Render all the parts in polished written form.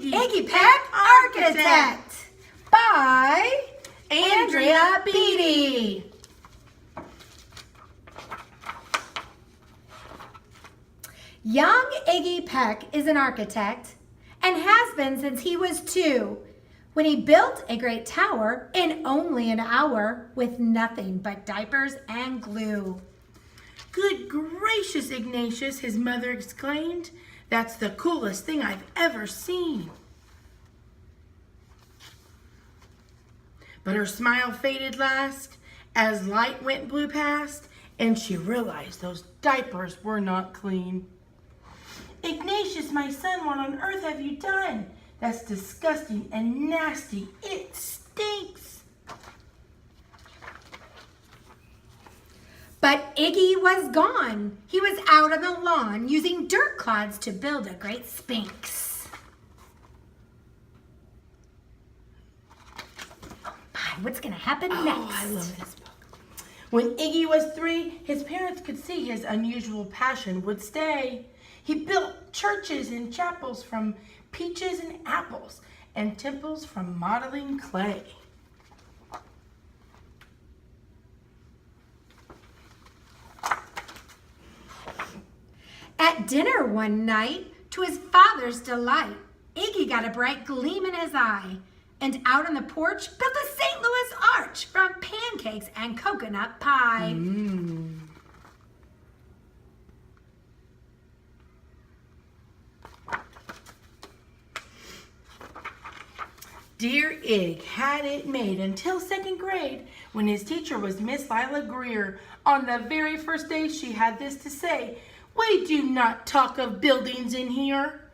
Iggy Peck, Architect by Andrea Beatty. Young Iggy Peck is an architect and has been since he was 2, when he built a great tower in only an hour with nothing but diapers and glue. Good gracious, Ignatius, his mother exclaimed. That's the coolest thing I've ever seen. But her smile faded last as light went blue past, and she realized those diapers were not clean. Ignatius, my son, what on earth have you done? That's disgusting and nasty. It stinks. But Iggy was gone. He was out on the lawn using dirt clods to build a great sphinx. Oh my, what's going to happen next? Oh, I love this book. When Iggy was 3, his parents could see his unusual passion would stay. He built churches and chapels from peaches and apples, and temples from modeling clay. At dinner one night, to his father's delight, Iggy got a bright gleam in his eye, and out on the porch built a St. Louis arch from pancakes and coconut pie. Dear Ig had it made until 2nd grade, when his teacher was Miss Lila Greer. On the very first day she had this to say: "We do not talk of buildings in here.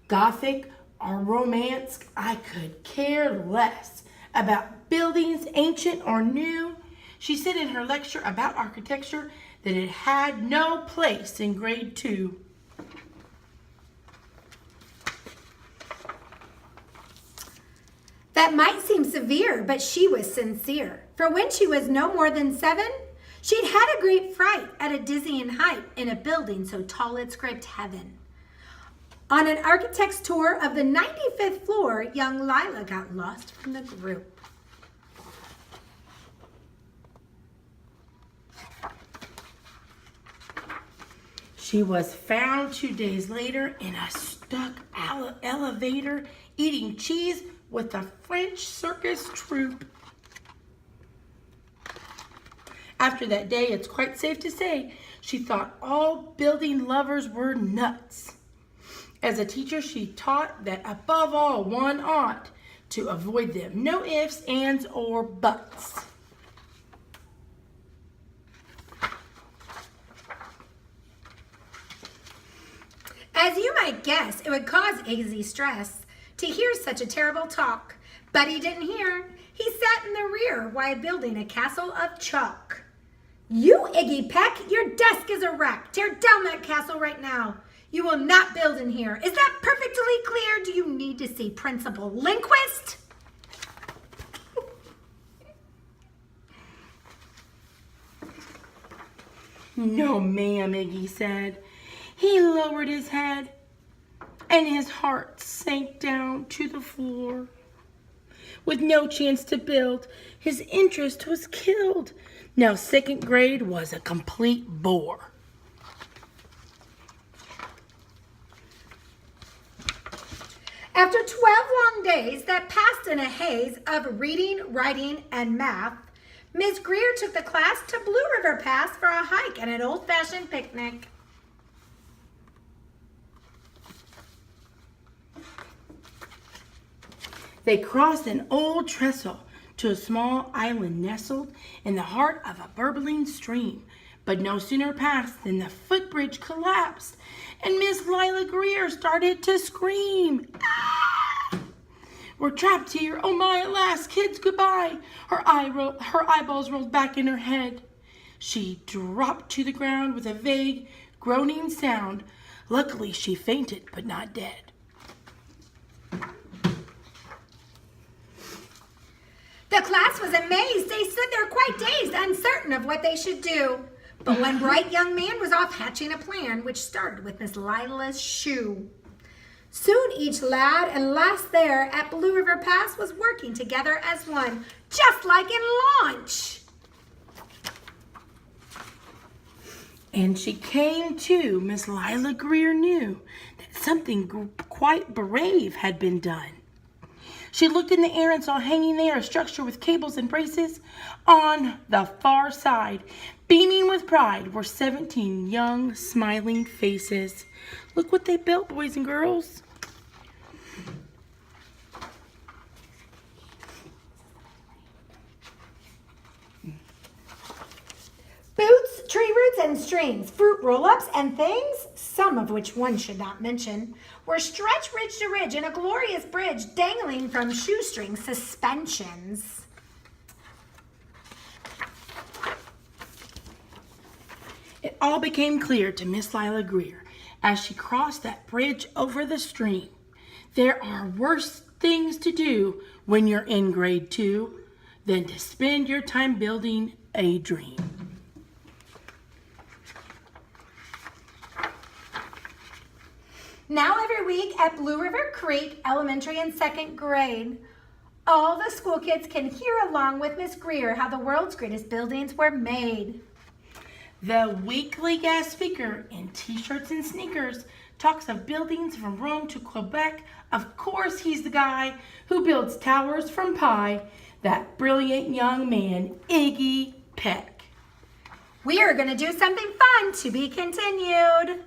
Gothic or Romance, I could care less about buildings, ancient or new." She said in her lecture about architecture that it had no place in grade 2. That might seem severe, but she was sincere. For when she was no more than 7, she'd had a great fright at a dizzying height in a building so tall it scraped heaven. On an architect's tour of the 95th floor, young Lila got lost from the group. She was found 2 days later in a stuck elevator eating cheese with a French circus troupe. After that day, it's quite safe to say, she thought all building lovers were nuts. As a teacher, she taught that above all, one ought to avoid them. No ifs, ands, or buts. As you might guess, it would cause Iggy stress to hear such a terrible talk. But he didn't hear. He sat in the rear while building a castle of chalk. "You, Iggy Peck, your desk is a wreck. Tear down that castle right now. You will not build in here. Is that perfectly clear? Do you need to see Principal Lindquist?" "No, ma'am," Iggy said. He lowered his head, and his heart sank down to the floor. With no chance to build, his interest was killed. Now 2nd grade was a complete bore. After 12 long days that passed in a haze of reading, writing, and math, Ms. Greer took the class to Blue River Pass for a hike and an old-fashioned picnic. They crossed an old trestle to a small island nestled in the heart of a burbling stream. But no sooner passed than the footbridge collapsed, and Miss Lila Greer started to scream. "Ah! We're trapped here. Oh my, at last, kids, goodbye." Her eyeballs rolled back in her head. She dropped to the ground with a vague, groaning sound. Luckily, she fainted, but not dead. The class was amazed. They stood there quite dazed, uncertain of what they should do. But one bright young man was off hatching a plan, which started with Miss Lila's shoe. Soon each lad and lass there at Blue River Pass was working together as one, just like in launch. And she came to, Miss Lila Greer knew that something quite brave had been done. She looked in the air and saw hanging there a structure with cables and braces. On the far side, beaming with pride, were 17 young, smiling faces. Look what they built, boys and girls. Boots, tree roots, and strings, fruit roll-ups and things, some of which one should not mention, were stretched ridge to ridge in a glorious bridge dangling from shoestring suspensions. It all became clear to Miss Lila Greer as she crossed that bridge over the stream. There are worse things to do when you're in grade 2 than to spend your time building a dream. Now every week at Blue River Creek Elementary and 2nd grade, all the school kids can hear along with Miss Greer how the world's greatest buildings were made. The weekly guest speaker in t-shirts and sneakers talks of buildings from Rome to Quebec. Of course, he's the guy who builds towers from pie, that brilliant young man, Iggy Peck. We are going to do something fun to be continued.